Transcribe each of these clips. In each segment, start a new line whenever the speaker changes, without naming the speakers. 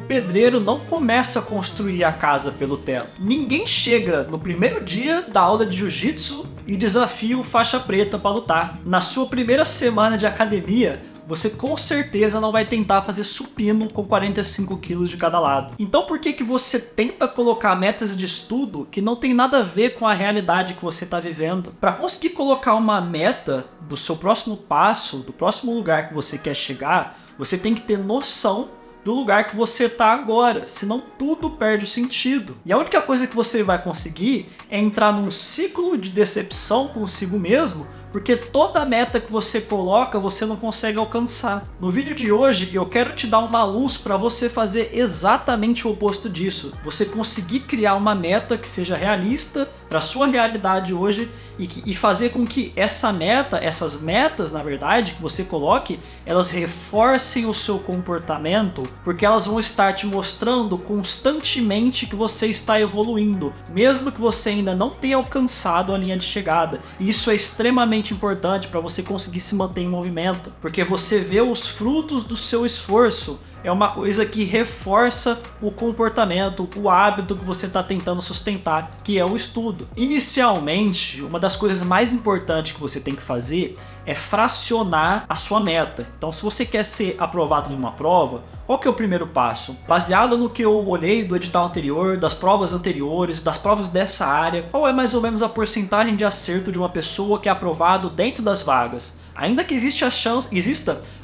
pedreiro não começa a construir a casa pelo teto. Ninguém chega no primeiro dia da aula de jiu-jitsu e desafia o faixa preta para lutar. Na sua primeira semana de academia, você com certeza não vai tentar fazer supino com 45 quilos de cada lado. Então por que você tenta colocar metas de estudo que não tem nada a ver com a realidade que você está vivendo? Para conseguir colocar uma meta do seu próximo passo, do próximo lugar que você quer chegar, você tem que ter noção do lugar que você está agora, senão tudo perde o sentido. E a única coisa que você vai conseguir é entrar num ciclo de decepção consigo mesmo, porque toda meta que você coloca, você não consegue alcançar. No vídeo de hoje, eu quero te dar uma luz para você fazer exatamente o oposto disso. Você conseguir criar uma meta que seja realista para a sua realidade hoje e fazer com que essas metas, na verdade, que você coloque, elas reforcem o seu comportamento, porque elas vão estar te mostrando constantemente que você está evoluindo, mesmo que você ainda não tenha alcançado a linha de chegada. E isso é extremamente importante para você conseguir se manter em movimento, porque você vê os frutos do seu esforço. É uma coisa que reforça o comportamento, o hábito que você está tentando sustentar, que é o estudo. Inicialmente, uma das coisas mais importantes que você tem que fazer é fracionar a sua meta. Então, se você quer ser aprovado em uma prova, qual que é o primeiro passo? Baseado no que eu olhei do edital anterior, das provas anteriores, das provas dessa área, qual é mais ou menos a porcentagem de acerto de uma pessoa que é aprovado dentro das vagas? Ainda que exista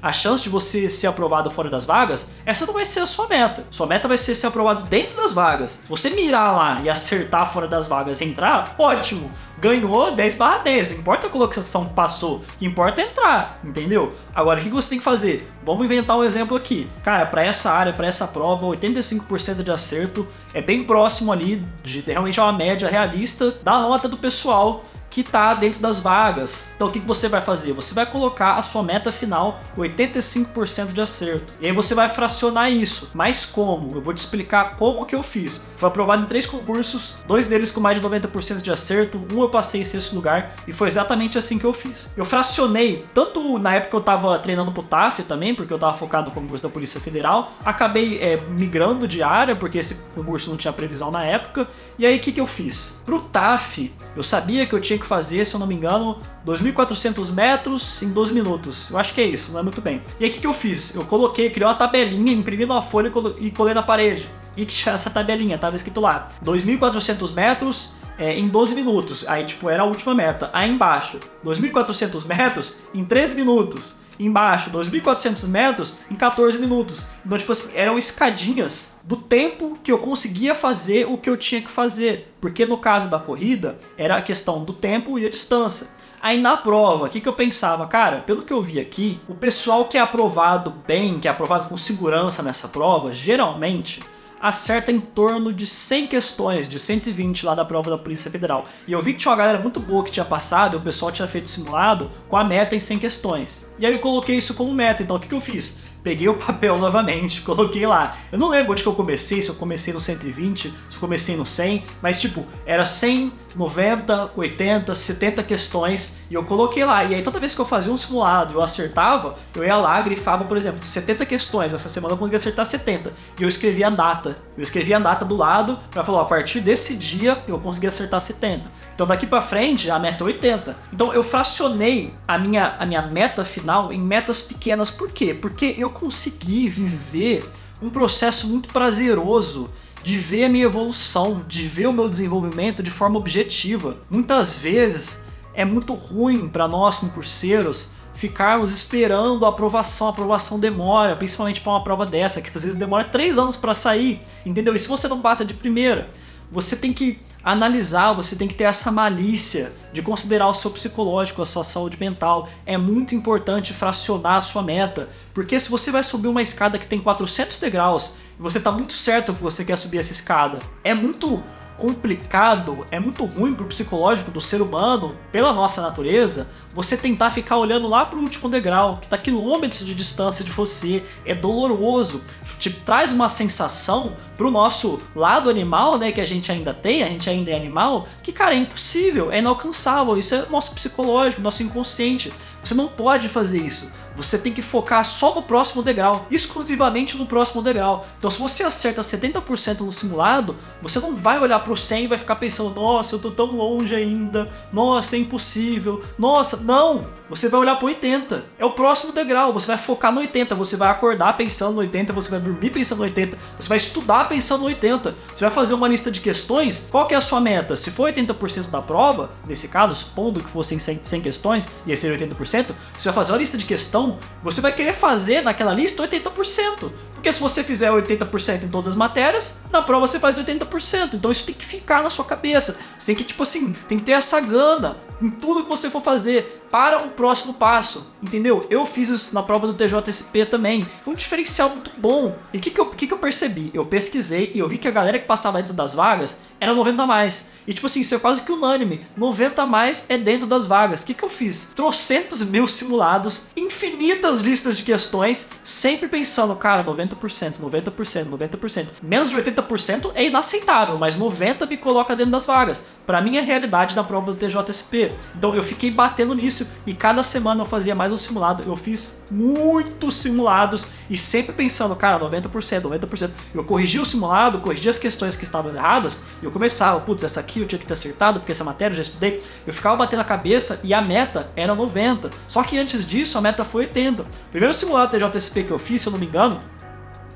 a chance de você ser aprovado fora das vagas, essa não vai ser a sua meta. Sua meta vai ser aprovado dentro das vagas. Se você mirar lá e acertar fora das vagas e entrar, ótimo. Ganhou 10/10, não importa a colocação que passou, o que importa é entrar, entendeu? Agora, o que você tem que fazer? Vamos inventar um exemplo aqui. Cara, para essa área, para essa prova, 85% de acerto é bem próximo ali, de realmente uma média realista da nota do pessoal que está dentro das vagas. Então o que você vai fazer? Você vai colocar a sua meta final 85% de acerto. E aí você vai fracionar isso. Mas como? Eu vou te explicar como que eu fiz. Foi aprovado em 3 concursos, 2 deles com mais de 90% de acerto, um eu passei em 6º lugar, e foi exatamente assim que eu fiz. Eu fracionei, tanto na época que eu estava treinando pro TAF também, porque eu estava focado no concurso da Polícia Federal, acabei migrando de área, porque esse concurso não tinha previsão na época, e aí o que eu fiz? Pro TAF, eu sabia que eu tinha que fazer, se eu não me engano, 2.400 metros em 12 minutos. Eu acho que é isso, não é muito bem. E aí o que eu fiz? Eu criei uma tabelinha, imprimi numa folha e colei na parede. E que tinha essa tabelinha, tava escrito lá, 2.400 metros em 12 minutos. Aí tipo, era a última meta. Aí embaixo, 2.400 metros em 13 minutos. Embaixo, 2.400 metros em 14 minutos. Então, tipo assim, eram escadinhas do tempo que eu conseguia fazer o que eu tinha que fazer. Porque no caso da corrida, era a questão do tempo e a distância. Aí na prova, o que eu pensava? Cara, pelo que eu vi aqui, o pessoal que é aprovado bem, que é aprovado com segurança nessa prova, geralmente acerta em torno de 100 questões, de 120 lá da prova da Polícia Federal. E eu vi que tinha uma galera muito boa que tinha passado, e o pessoal tinha feito simulado com a meta em 100 questões. E aí eu coloquei isso como meta, então o que eu fiz? Peguei o papel novamente, coloquei lá. Eu não lembro onde que eu comecei, se eu comecei no 120, se eu comecei no 100, mas tipo, era 100, 90, 80, 70 questões e eu coloquei lá. E aí toda vez que eu fazia um simulado e eu acertava, eu ia lá, grifava, por exemplo, 70 questões. Essa semana eu consegui acertar 70. E eu escrevia a data. Eu escrevia a data do lado pra falar, a partir desse dia eu consegui acertar 70. Então daqui pra frente a meta é 80. Então eu fracionei a minha meta final em metas pequenas. Por quê? Porque eu consegui viver um processo muito prazeroso de ver a minha evolução, de ver o meu desenvolvimento de forma objetiva. Muitas vezes é muito ruim para nós concurseiros ficarmos esperando a aprovação demora, principalmente para uma prova dessa, que às vezes demora 3 anos para sair, entendeu? E se você não bate de primeira, você tem que analisar, você tem que ter essa malícia de considerar o seu psicológico, a sua saúde mental. É muito importante fracionar a sua meta, porque se você vai subir uma escada que tem 400 degraus e você está muito certo que você quer subir essa escada, é muito complicado, é muito ruim pro psicológico do ser humano, pela nossa natureza, você tentar ficar olhando lá pro último degrau, que tá quilômetros de distância de você, é doloroso, te traz uma sensação pro nosso lado animal, né, que a gente ainda tem, a gente ainda é animal, que cara, é impossível, é inalcançável, isso é nosso psicológico, nosso inconsciente, você não pode fazer isso. você tem que focar só no próximo degrau, exclusivamente no próximo degrau. Então se você acerta 70% no simulado, você não vai olhar pro 100 e vai ficar pensando, nossa, eu tô tão longe ainda, nossa, é impossível, nossa, não! Você vai olhar pro 80, é o próximo degrau, você vai focar no 80, você vai acordar pensando no 80, você vai dormir pensando no 80, você vai estudar pensando no 80, você vai fazer uma lista de questões, qual que é a sua meta? Se for 80% da prova, nesse caso, supondo que fossem 100 questões, ia ser 80%, você vai fazer uma lista de questão, você vai querer fazer naquela lista 80%, porque se você fizer 80% em todas as matérias, na prova você faz 80%, então isso tem que ficar na sua cabeça, você tem que, tipo assim, tem que ter essa gana em tudo que você for fazer, para o próximo passo, entendeu? Eu fiz isso na prova do TJSP também, foi um diferencial muito bom. E o que eu percebi? Eu pesquisei e eu vi que a galera que passava dentro das vagas era 90 a mais. E tipo assim, isso é quase que unânime, 90 a mais é dentro das vagas. O que eu fiz? Trocentos mil simulados, infinitas listas de questões, sempre pensando, cara, 90%, 90%, 90%. Menos de 80% é inaceitável, mas 90% me coloca dentro das vagas. Pra mim é a realidade da prova do TJSP. Então eu fiquei batendo nisso e cada semana eu fazia mais um simulado. Eu fiz muitos simulados e sempre pensando, cara, 90%, 90%. Eu corrigia o simulado, corrigia as questões que estavam erradas e eu começava, putz, essa aqui eu tinha que ter acertado porque essa matéria eu já estudei. Eu ficava batendo a cabeça e a meta era 90. Só que antes disso a meta foi 80. O primeiro simulado TJSP que eu fiz, se eu não me engano,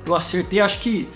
eu acertei acho que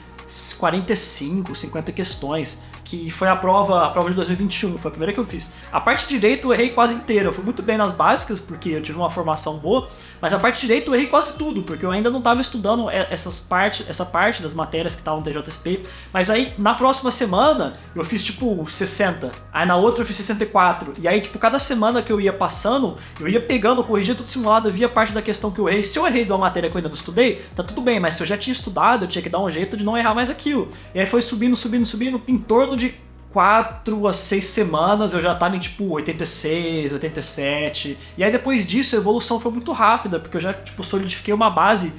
45, 50 questões, que foi a prova de 2021, foi a primeira que eu fiz. A parte de direito eu errei quase inteira, eu fui muito bem nas básicas, porque eu tive uma formação boa, mas a parte de direito eu errei quase tudo, porque eu ainda não estava estudando essa parte das matérias que estavam no TJSP, mas aí na próxima semana eu fiz tipo 60, aí na outra eu fiz 64, e aí tipo cada semana que eu ia passando, eu ia pegando, corrigia tudo simulado, eu via parte da questão que eu errei. Se eu errei de uma matéria que eu ainda não estudei, tá tudo bem, mas se eu já tinha estudado, eu tinha que dar um jeito de não errar mais aquilo. E aí foi subindo, em torno de 4 a 6 semanas eu já tava em tipo 86, 87. E aí depois disso a evolução foi muito rápida, porque eu já tipo solidifiquei uma base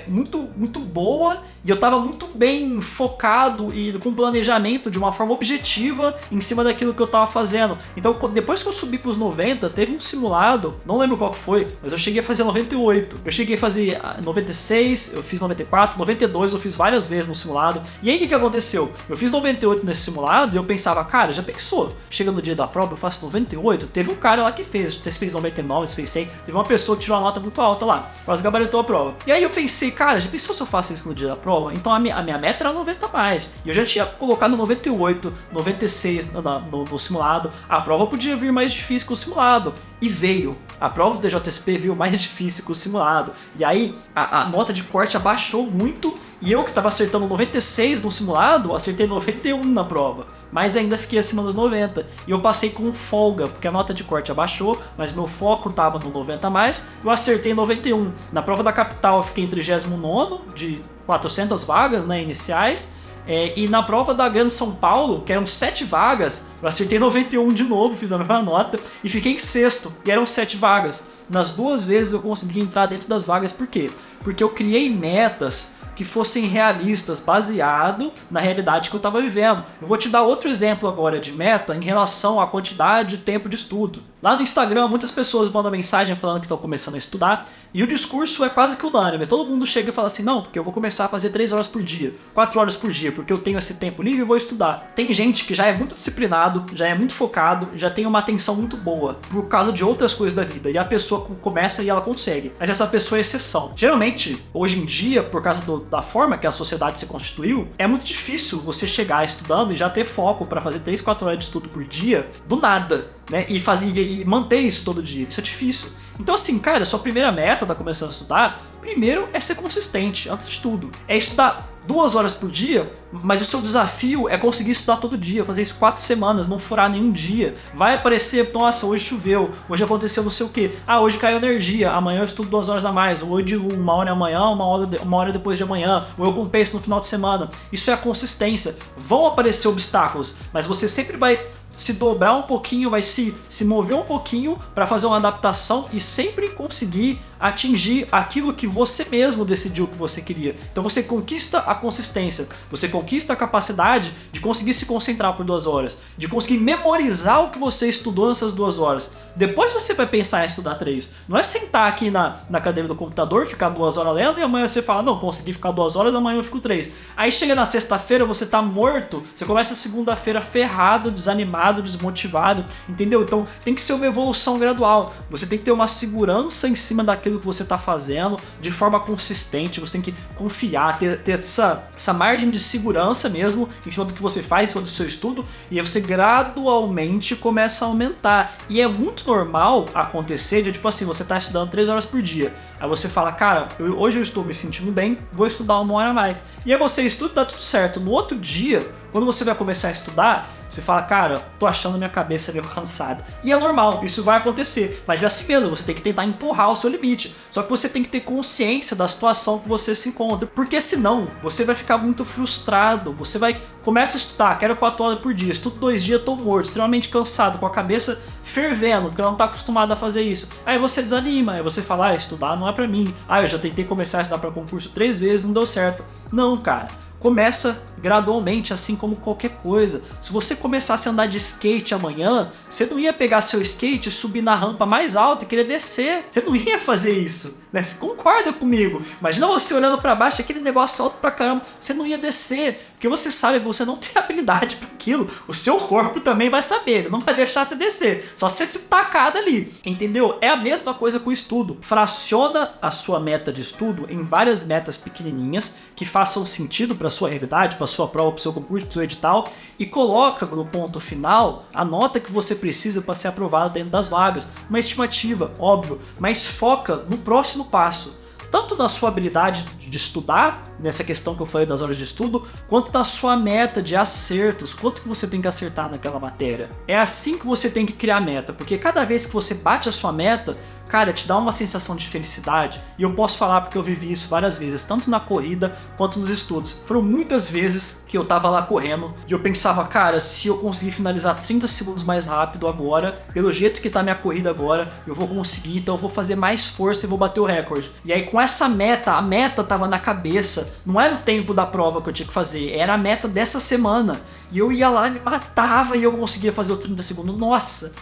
muito boa e eu tava muito bem focado e com planejamento de uma forma objetiva em cima daquilo que eu tava fazendo. Então depois que eu subi pros 90, teve um simulado, não lembro qual que foi, mas eu cheguei a fazer 98. Eu cheguei a fazer 96, eu fiz 94, 92 eu fiz várias vezes no simulado. E aí o que aconteceu? Eu fiz 98 nesse simulado e eu pensava, cara, já pensou? Chega no dia da prova, eu faço 98? Teve um cara lá que fez, você fez 99, você fez 100, teve uma pessoa que tirou uma nota muito alta lá, quase gabaritou a prova. E aí eu pensei, cara, já pensou se eu faço isso no dia da prova? Então a minha meta era 90 a mais. E eu já tinha colocado 98, 96 no simulado. A prova podia vir mais difícil que o simulado. E veio. A prova do DJSP veio mais difícil que o simulado. E aí a nota de corte abaixou muito. E eu que estava acertando 96 no simulado, acertei 91 na prova. Mas ainda fiquei acima dos 90. E eu passei com folga, porque a nota de corte abaixou, mas meu foco estava no 90 a mais. Eu acertei 91. Na prova da capital eu fiquei em 39º de 400 vagas, né, iniciais. E na prova da Grande São Paulo, que eram 7 vagas, eu acertei 91 de novo, fiz a mesma nota e fiquei em 6º, e eram 7 vagas. Nas duas vezes eu consegui entrar dentro das vagas, por quê? Porque eu criei metas que fossem realistas, baseado na realidade que eu estava vivendo. Eu vou te dar outro exemplo agora de meta em relação à quantidade de tempo de estudo. Lá no Instagram, muitas pessoas mandam mensagem falando que estão começando a estudar, e o discurso é quase que unânime. Todo mundo chega e fala assim, não, porque eu vou começar a fazer 3 horas por dia, 4 horas por dia, porque eu tenho esse tempo livre e vou estudar. Tem gente que já é muito disciplinado, já é muito focado, já tem uma atenção muito boa, por causa de outras coisas da vida, e a pessoa começa e ela consegue. Mas essa pessoa é exceção. Geralmente, hoje em dia, por causa da forma que a sociedade se constituiu, é muito difícil você chegar estudando e já ter foco para fazer 3, 4 horas de estudo por dia, do nada, né? E manter isso todo dia. Isso é difícil. Então assim, cara, sua primeira meta tá começando a estudar, primeiro é ser consistente, antes de tudo. É estudar 2 horas por dia, mas o seu desafio é conseguir estudar todo dia, fazer isso 4 semanas, não furar nenhum dia. Vai aparecer, nossa, hoje choveu, hoje aconteceu não sei o que, hoje caiu energia, amanhã eu estudo 2 horas a mais, ou eu diluo 1 hora amanhã, uma hora depois de amanhã, ou eu compenso no final de semana. Isso é a consistência. Vão aparecer obstáculos, mas você sempre vai se dobrar um pouquinho, vai se mover um pouquinho para fazer uma adaptação e sempre conseguir atingir aquilo que você mesmo decidiu que você queria. Então você conquista a consistência, você conquista a capacidade de conseguir se concentrar por 2 horas, de conseguir memorizar o que você estudou nessas 2 horas. Depois você vai pensar em estudar 3. Não é sentar aqui na cadeira do computador, ficar 2 horas lendo e amanhã você fala, não, consegui ficar 2 horas, amanhã eu fico 3. Aí chega na sexta-feira, você tá morto, você começa a segunda-feira ferrado, desanimado, desmotivado, entendeu? Então tem que ser uma evolução gradual. Você tem que ter uma segurança em cima daquilo que você tá fazendo, de forma consistente, você tem que confiar, ter essa margem de segurança mesmo em cima do que você faz, em cima do seu estudo, e aí você gradualmente começa a aumentar. E é muito normal acontecer de, tipo assim, você tá estudando 3 horas por dia, aí você fala, cara, hoje eu estou me sentindo bem, vou estudar 1 hora a mais. E aí você estuda, dá tudo certo. No outro dia, quando você vai começar a estudar, você fala, cara, tô achando minha cabeça meio cansada. E é normal, isso vai acontecer. Mas é assim mesmo, você tem que tentar empurrar o seu limite. Só que você tem que ter consciência da situação que você se encontra. Porque senão, você vai ficar muito frustrado. Você começa a estudar, quero 4 horas por dia, estudo 2 dias, tô morto, extremamente cansado, com a cabeça fervendo, porque ela não tá acostumada a fazer isso. Aí você desanima, aí você fala, estudar não é pra mim. Eu já tentei começar a estudar pra concurso 3 vezes, não deu certo. Não, cara. Começa gradualmente, assim como qualquer coisa. Se você começasse a andar de skate amanhã, você não ia pegar seu skate, subir na rampa mais alta e querer descer. Você não ia fazer isso, né? Você concorda comigo? Imagina você olhando pra baixo, aquele negócio alto pra caramba, você não ia descer, porque você sabe que você não tem habilidade para aquilo. O seu corpo também vai saber, ele não vai deixar você descer, só você se tacar dali, entendeu? É a mesma coisa com o estudo. Fraciona a sua meta de estudo em várias metas pequenininhas que façam sentido para sua realidade, para sua prova, para o seu concurso, para o seu edital, e coloca no ponto final a nota que você precisa para ser aprovado dentro das vagas. Uma estimativa, óbvio, mas foca no próximo passo. Tanto na sua habilidade de estudar, nessa questão que eu falei das horas de estudo, quanto na sua meta de acertos, quanto que você tem que acertar naquela matéria. É assim que você tem que criar a meta, porque cada vez que você bate a sua meta, cara, te dá uma sensação de felicidade. E eu posso falar porque eu vivi isso várias vezes, tanto na corrida quanto nos estudos. Foram muitas vezes que eu tava lá correndo e eu pensava, cara, se eu conseguir finalizar 30 segundos mais rápido agora, pelo jeito que tá minha corrida agora, eu vou conseguir, então eu vou fazer mais força e vou bater o recorde. E aí com essa meta, a meta tava na cabeça, não era o tempo da prova que eu tinha que fazer, era a meta dessa semana. E eu ia lá, me matava e eu conseguia fazer os 30 segundos. Nossa!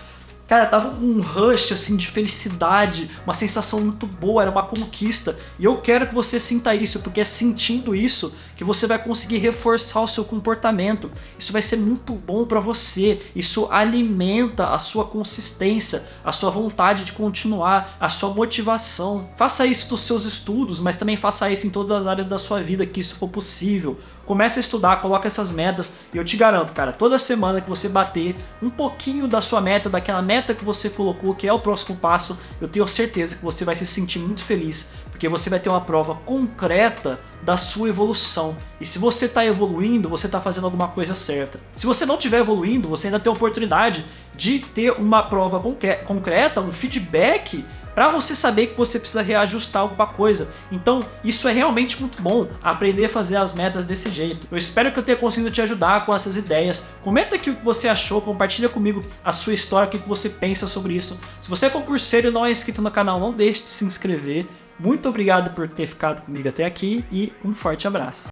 Cara, tava um rush assim de felicidade, uma sensação muito boa, era uma conquista. E eu quero que você sinta isso, porque é sentindo isso que você vai conseguir reforçar o seu comportamento. Isso vai ser muito bom pra você. Isso alimenta a sua consistência, a sua vontade de continuar, a sua motivação. Faça isso nos seus estudos, mas também faça isso em todas as áreas da sua vida que isso for possível. Comece a estudar, coloque essas metas e eu te garanto, cara, toda semana que você bater um pouquinho da sua meta, daquela meta que você colocou, que é o próximo passo, eu tenho certeza que você vai se sentir muito feliz, porque você vai ter uma prova concreta da sua evolução. E se você está evoluindo, você está fazendo alguma coisa certa. Se você não estiver evoluindo, você ainda tem a oportunidade de ter uma prova concreta, um feedback, para você saber que você precisa reajustar alguma coisa. Então, isso é realmente muito bom, aprender a fazer as metas desse jeito. Eu espero que eu tenha conseguido te ajudar com essas ideias. Comenta aqui o que você achou, compartilha comigo a sua história, o que você pensa sobre isso. Se você é concurseiro e não é inscrito no canal, não deixe de se inscrever. Muito obrigado por ter ficado comigo até aqui e um forte abraço.